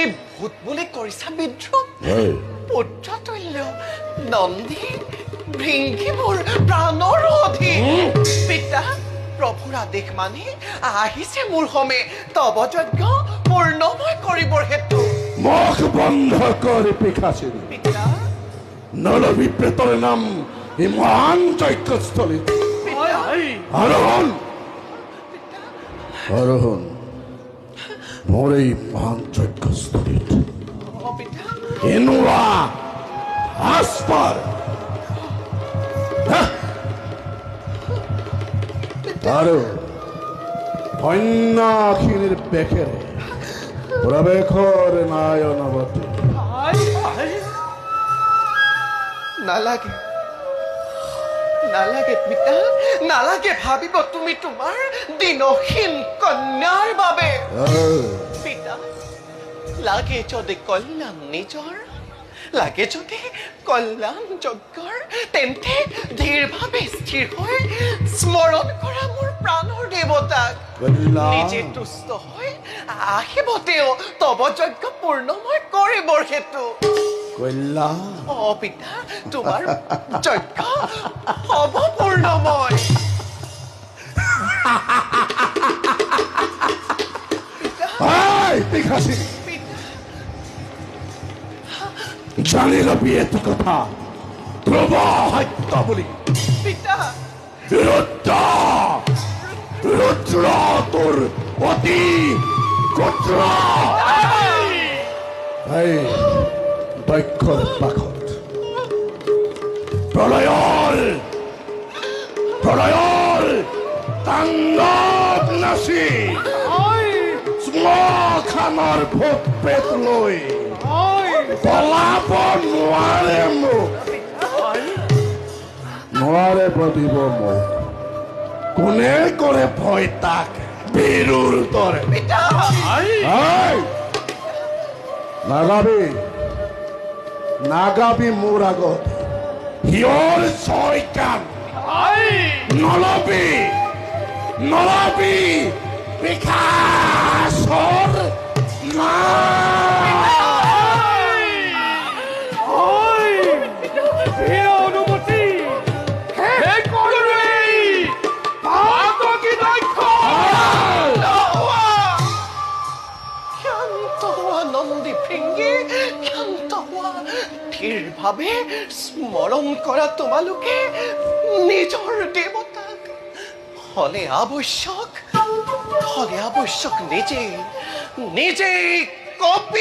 এই ভূত বুলি কৰিছা বিদ্ৰোহ পুত্ৰতুল্য নন্দী ভৃংগী মোৰ প্ৰাণৰ অধিক পিতা প্ৰভুৰ আদেশ মানি আহিছে মোৰ হোমে তব যজ্ঞ পূৰ্ণময় কৰিবৰ হেতু মুখ বন্ধ কৰি পিখাচিনী পিতা নলবি প্ৰেতৰ নাম এই মহান যজ্ঞস্থলীত আৰোহণ আৰোহণ মোৰ এই মহান যজ্ঞস্থলীত পিতা এনেকুৱা সাজপাৰ আৰু কন্যাখিনিৰ বেশেৰে প্ৰৱেশৰ নায়নৱতী নালাগে নালাগে পিতা নালাগে ভাবিব তুমি তোমাৰ দিনহীন কন্যাৰ বাবে পিতা লাগে যদি কল্যাণ নিজৰ লাগে যদি কল্যাণ যজ্ঞৰ তেন্তে ধীৰভাৱে স্থিৰ হৈ স্মৰণ কৰা মোৰ প্ৰাণৰ দেৱতাক নিজে তুষ্ট হৈ আহিব তেওঁ তব যজ্ঞ পূৰ্ণময় কৰিবৰ হেতু কল্যাণ অ পিতা তোমাৰ যজ্ঞ হ'ব পূৰ্ণময় পিখাচিনী পিতা জানি লবি এইটো কথা ধ্ৰুৱ সত্য বুলি পিতা ৰুদ্ৰ তোৰ অতি গোত্ৰ এই দক্ষৰ পাখত প্ৰলয়ৰ তাণ্ডৱ নাচি শ্মশানৰ ভূত প্ৰেত লৈ পলাব নোৱাৰে মোক নোৱাৰে প্ৰতিব মোক কোনে কৰে ভয় তাক বীৰুৰ দৰে পিতা নাগাবি মোৰ আগত হিয়ৰ ছয় কাণ নলবি পিখাচৰ নন্দী ভৃংগী ক্ষান্ত হোৱা ধীৰভাৱে স্মৰণ কৰা তোমালোকে নিজৰ দেৱতাক হলে আৱশ্যক নিজে কপি